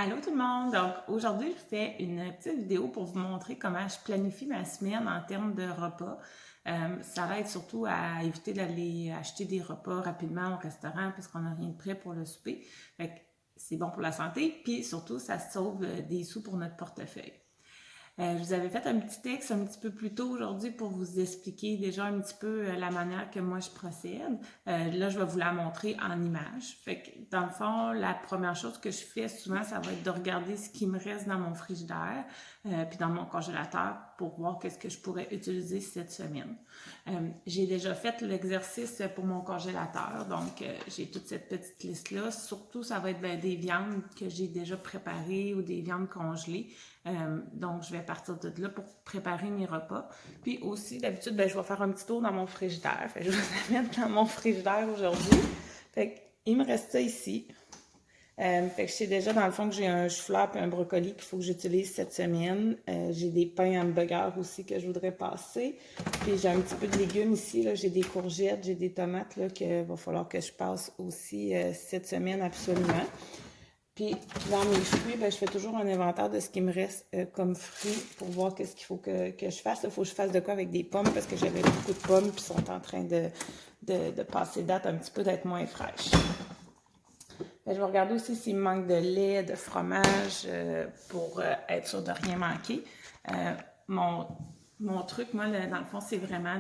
Allô tout le monde! Donc aujourd'hui, je fais une petite vidéo pour vous montrer comment je planifie ma semaine en termes de repas. Ça aide surtout à éviter d'aller acheter des repas rapidement au restaurant parce qu'on n'a rien de prêt pour le souper. Fait que c'est bon pour la santé, puis surtout, ça sauve des sous pour notre portefeuille. Je vous avais fait un petit texte un petit peu plus tôt aujourd'hui pour vous expliquer déjà un petit peu la manière que moi je procède. Là, je vais vous la montrer en image. Fait que dans le fond, la première chose que je fais souvent, ça va être de regarder ce qui me reste dans mon frigidaire puis dans mon congélateur pour voir qu'est-ce que je pourrais utiliser cette semaine. J'ai déjà fait l'exercice pour mon congélateur, donc j'ai toute cette petite liste-là. Surtout, ça va être des viandes que j'ai déjà préparées ou des viandes congelées. Donc, je vais partir de là pour préparer mes repas. Puis aussi, d'habitude, je vais faire un petit tour dans mon frigidaire. Fait que je vais vous la mettre dans mon frigidaire aujourd'hui. Fait que, il me reste ça ici. Fait que je sais déjà dans le fond que j'ai un chou-fleur et un brocoli qu'il faut que j'utilise cette semaine. J'ai des pains hamburgers aussi que je voudrais passer. Puis j'ai un petit peu de légumes ici. J'ai des courgettes, j'ai des tomates qu'il va falloir que je passe aussi cette semaine absolument. Puis dans mes fruits, je fais toujours un inventaire de ce qui me reste comme fruits pour voir qu'est-ce qu'il faut que je fasse. Il faut que je fasse de quoi avec des pommes parce que j'avais beaucoup de pommes qui sont en train de passer date un petit peu, d'être moins fraîches. Je vais regarder aussi s'il me manque de lait, de fromage pour être sûr de rien manquer. Mon truc, moi, dans le fond, c'est vraiment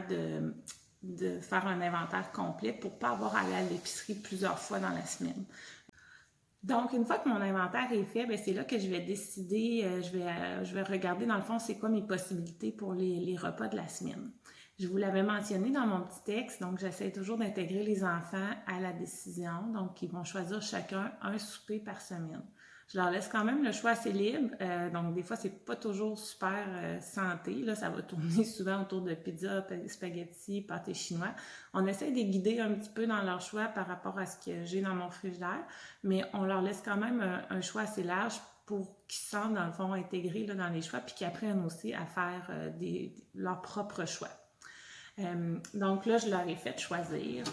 de faire un inventaire complet pour ne pas avoir à aller à l'épicerie plusieurs fois dans la semaine. Donc, une fois que mon inventaire est fait, c'est là que je vais décider, je vais regarder dans le fond c'est quoi mes possibilités pour les repas de la semaine. Je vous l'avais mentionné dans mon petit texte, donc j'essaie toujours d'intégrer les enfants à la décision. Donc, ils vont choisir chacun un souper par semaine. Je leur laisse quand même le choix assez libre, donc des fois, c'est pas toujours super santé. Là, ça va tourner souvent autour de pizza, spaghetti, pâté chinois. On essaie de les guider un petit peu dans leur choix par rapport à ce que j'ai dans mon frigidaire, mais on leur laisse quand même un choix assez large pour qu'ils se sentent, dans le fond, intégrés dans les choix, puis qu'ils apprennent aussi à faire leurs propres choix. Donc là, je leur ai fait choisir.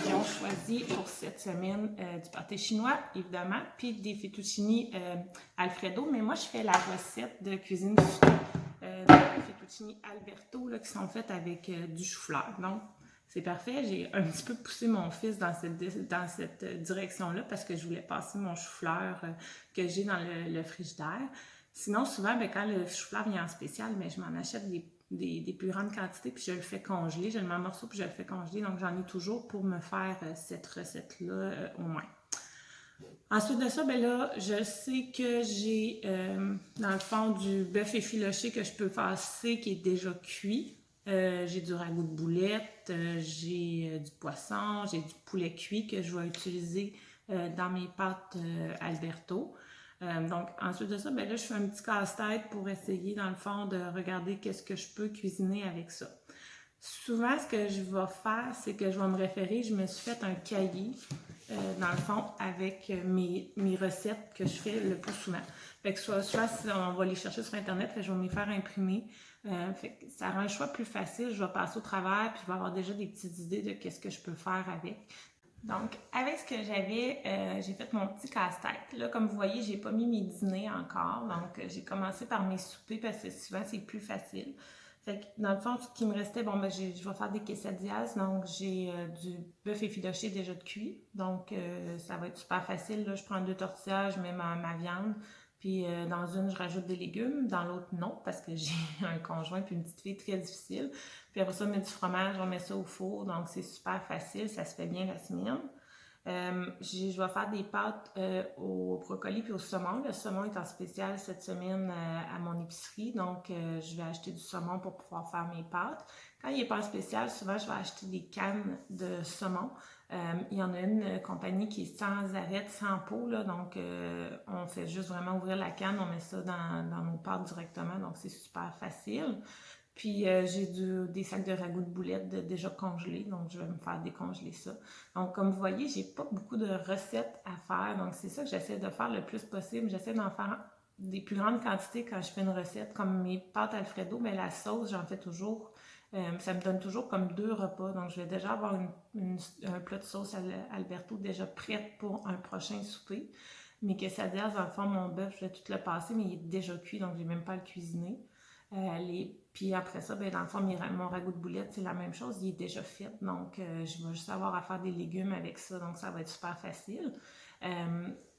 Ils ont choisi pour cette semaine du pâté chinois, évidemment, puis des fettuccini Alfredo. Mais moi, je fais la recette de cuisine des fettuccini Alberto là, qui sont faites avec du chou-fleur. Donc, c'est parfait. J'ai un petit peu poussé mon fils dans cette direction-là parce que je voulais passer mon chou-fleur que j'ai dans le frigidaire. Sinon, souvent, quand le chou-fleur vient en spécial, je m'en achète des plus grandes quantités, puis je le fais congeler. Je le mets en morceaux, puis je le fais congeler. Donc, j'en ai toujours pour me faire cette recette-là au moins. Ensuite de ça, là, je sais que j'ai, dans le fond, du bœuf effiloché que je peux passer qui est déjà cuit. J'ai du ragoût de boulette, j'ai du poisson, j'ai du poulet cuit que je vais utiliser dans mes pâtes Alberto. Donc, ensuite de ça, là, je fais un petit casse-tête pour essayer, dans le fond, de regarder qu'est-ce que je peux cuisiner avec ça. Souvent, ce que je vais faire, c'est que je vais me référer, je me suis fait un cahier, dans le fond, avec mes recettes que je fais le plus souvent. Fait que soit on va les chercher sur Internet, je vais me les faire imprimer. Fait que ça rend le choix plus facile, je vais passer au travers, puis je vais avoir déjà des petites idées de qu'est-ce que je peux faire avec. Donc, avec ce que j'avais, j'ai fait mon petit casse-tête. Là, comme vous voyez, j'ai pas mis mes dîners encore. Donc, j'ai commencé par mes soupers parce que souvent, c'est plus facile. Fait que, dans le fond, ce qui me restait, je vais faire des quesadillas. Donc, j'ai du bœuf effiloché déjà de cuit. Donc, ça va être super facile. Là, je prends 2 tortillas, je mets ma viande. Puis, dans une, je rajoute des légumes. Dans l'autre, non, parce que j'ai un conjoint puis une petite fille très difficile. Puis après ça, on met du fromage, on met ça au four. Donc, c'est super facile. Ça se fait bien la semaine. Je vais faire des pâtes au brocoli puis au saumon. Le saumon est en spécial cette semaine à mon épicerie, donc je vais acheter du saumon pour pouvoir faire mes pâtes. Quand il n'est pas en spécial, souvent je vais acheter des cannes de saumon. Il y en a une compagnie qui est sans arête, sans peau, là, donc on fait juste vraiment ouvrir la canne, on met ça dans nos pâtes directement, donc c'est super facile. Puis j'ai des sacs de ragoût de boulettes déjà congelés, donc je vais me faire décongeler ça. Donc comme vous voyez, j'ai pas beaucoup de recettes à faire, donc c'est ça que j'essaie de faire le plus possible. J'essaie d'en faire des plus grandes quantités quand je fais une recette, comme mes pâtes Alfredo, mais la sauce, j'en fais toujours. Ça me donne toujours comme 2 repas, donc je vais déjà avoir un plat de sauce Alberto déjà prête pour un prochain souper. Mes quesadillas, dans le fond, mon bœuf, je vais tout le passer, mais il est déjà cuit, donc j'ai même pas à le cuisiner. Puis après ça, ben, dans le fond, mon ragoût de boulettes, c'est la même chose, il est déjà fait. Donc, je vais juste avoir à faire des légumes avec ça, donc ça va être super facile.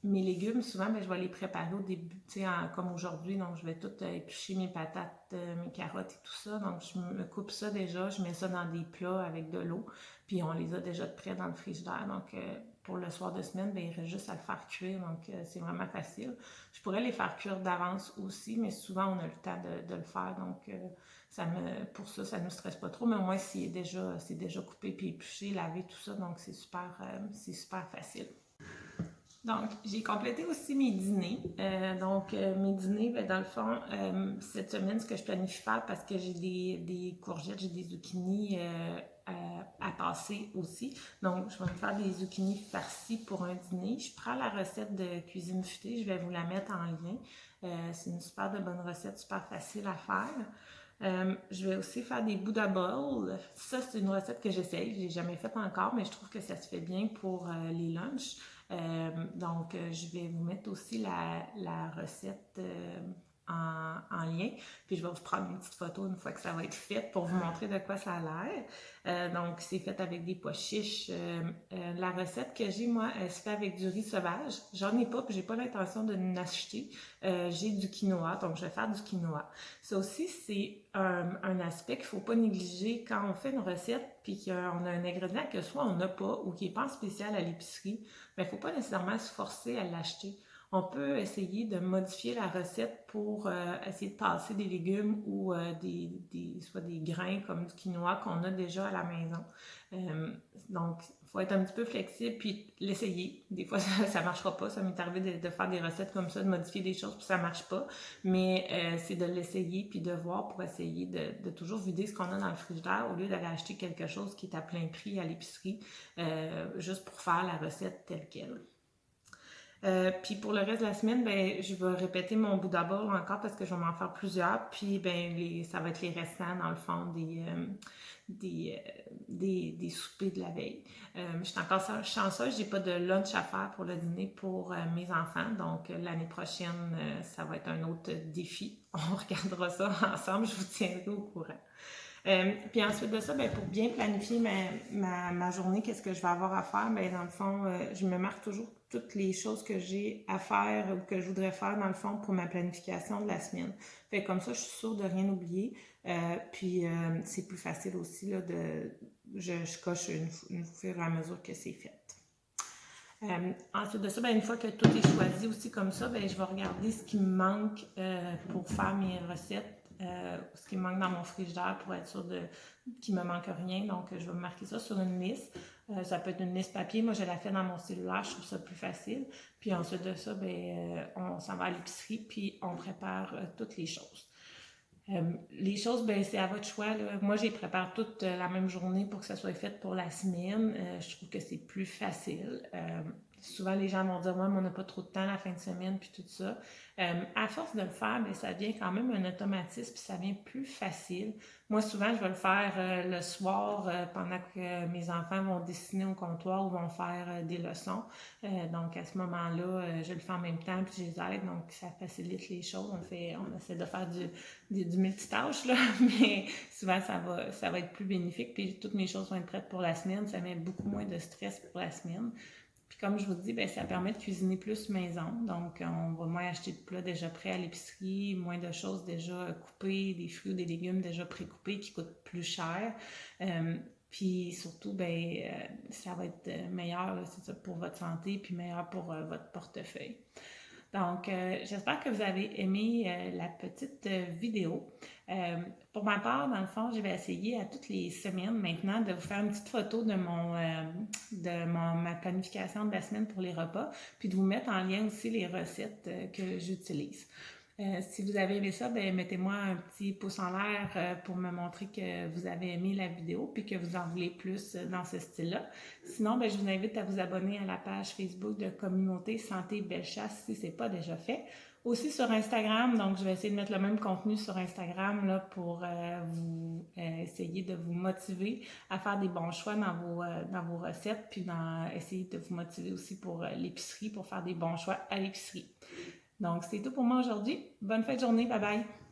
Mes légumes, souvent, ben, je vais les préparer au début, tu sais, comme aujourd'hui. Donc, je vais tout éplucher mes patates, mes carottes et tout ça. Donc, je me coupe ça déjà, je mets ça dans des plats avec de l'eau. Puis, on les a déjà de près dans le frigidaire. Donc, pour le soir de semaine, ben, il reste juste à le faire cuire. Donc, c'est vraiment facile. Je pourrais les faire cuire d'avance aussi, mais souvent, on a le temps de le faire. Donc, pour ça, ça ne nous stresse pas trop. Mais au moins, c'est déjà coupé puis épluché, lavé, tout ça. Donc, c'est super facile. Donc, j'ai complété aussi mes dîners. Mes dîners, ben, dans le fond, cette semaine, ce que je planifie faire, parce que j'ai des courgettes, j'ai des zucchinis à passer aussi. Donc, je vais me faire des zucchinis farcis pour un dîner. Je prends la recette de cuisine futée, je vais vous la mettre en lien. C'est une super de bonne recette, super facile à faire. Je vais aussi faire des Buddha Bowls. Ça, c'est une recette que j'essaye. Je ne l'ai jamais faite encore, mais je trouve que ça se fait bien pour les lunchs. Je vais vous mettre aussi la recette en lien. Puis, je vais vous prendre une petite photo une fois que ça va être fait pour vous montrer de quoi ça a l'air. Donc, c'est fait avec des pois chiches. La recette que j'ai, moi, elle se fait avec du riz sauvage. J'en ai pas, puis j'ai pas l'intention de l'acheter. J'ai du quinoa, donc je vais faire du quinoa. Ça aussi, c'est un aspect qu'il ne faut pas négliger quand on fait une recette puis qu'on a un ingrédient que soit on n'a pas ou qui n'est pas en spécial à l'épicerie, mais il ne faut pas nécessairement se forcer à l'acheter. On peut essayer de modifier la recette pour essayer de passer des légumes ou soit des grains comme du quinoa qu'on a déjà à la maison. Donc, il faut être un petit peu flexible puis l'essayer. Des fois, ça ne marchera pas. Ça m'est arrivé de faire des recettes comme ça, de modifier des choses puis ça ne marche pas. Mais c'est de l'essayer puis de voir pour essayer de toujours vider ce qu'on a dans le frigidaire au lieu d'aller acheter quelque chose qui est à plein prix à l'épicerie juste pour faire la recette telle qu'elle. Puis pour le reste de la semaine, ben, je vais répéter mon Buddha Bowl encore parce que je vais m'en faire plusieurs. Puis ben, ça va être les restants, dans le fond, des soupers de la veille. Je suis encore chanceuse, j'ai pas de lunch à faire pour le dîner pour mes enfants. Donc l'année prochaine, ça va être un autre défi. On regardera ça ensemble, je vous tiendrai au courant. Puis ensuite de ça, ben, pour bien planifier ma journée, qu'est-ce que je vais avoir à faire? Ben, dans le fond, je me marque toujours toutes les choses que j'ai à faire ou que je voudrais faire, dans le fond, pour ma planification de la semaine. Fait comme ça, je suis sûre de rien oublier. C'est plus facile aussi, là, je coche une fur et à mesure que c'est fait. Ensuite de ça, ben, une fois que tout est choisi aussi comme ça, ben, je vais regarder ce qui me manque pour faire mes recettes. Ce qui me manque dans mon frigidaire pour être sûre qu'il ne me manque rien. Donc, je vais marquer ça sur une liste. Ça peut être une liste papier. Moi, je la fais dans mon cellulaire. Je trouve ça plus facile. Puis ensuite de ça, ben, on s'en va à l'épicerie puis on prépare toutes les choses. Les choses, ben, c'est à votre choix, là. Moi, je les prépare toutes la même journée pour que ça soit fait pour la semaine. Je trouve que c'est plus facile. Souvent, les gens vont dire « Ouais, mais on n'a pas trop de temps la fin de semaine, puis tout ça. » À force de le faire, bien, ça devient quand même un automatisme, puis ça devient plus facile. Moi, souvent, je vais le faire le soir pendant que mes enfants vont dessiner au comptoir ou vont faire des leçons. Donc, à ce moment-là, je le fais en même temps, puis je les aide, donc ça facilite les choses. On essaie de faire du multitâche, là, mais souvent, ça va être plus bénéfique, puis toutes mes choses vont être prêtes pour la semaine. Ça met beaucoup moins de stress pour la semaine. Puis comme je vous dis, bien, ça permet de cuisiner plus maison. Donc, on va moins acheter de plats déjà prêts à l'épicerie, moins de choses déjà coupées, des fruits ou des légumes déjà pré-coupés qui coûtent plus cher. Puis surtout, bien, ça va être meilleur, là, c'est ça, pour votre santé, puis meilleur pour votre portefeuille. Donc, j'espère que vous avez aimé la petite vidéo. Pour ma part, dans le fond, je vais essayer à toutes les semaines maintenant de vous faire une petite photo de ma planification de la semaine pour les repas, puis de vous mettre en lien aussi les recettes que j'utilise. Si vous avez aimé ça, ben mettez-moi un petit pouce en l'air pour me montrer que vous avez aimé la vidéo puis que vous en voulez plus dans ce style-là. Sinon, ben, je vous invite à vous abonner à la page Facebook de Communauté Santé Bellechasse si ce n'est pas déjà fait. Aussi sur Instagram, donc je vais essayer de mettre le même contenu sur Instagram là, pour vous essayer de vous motiver à faire des bons choix dans vos recettes, puis essayer de vous motiver aussi pour l'épicerie, pour faire des bons choix à l'épicerie. Donc, c'est tout pour moi aujourd'hui. Bonne fin de journée. Bye bye.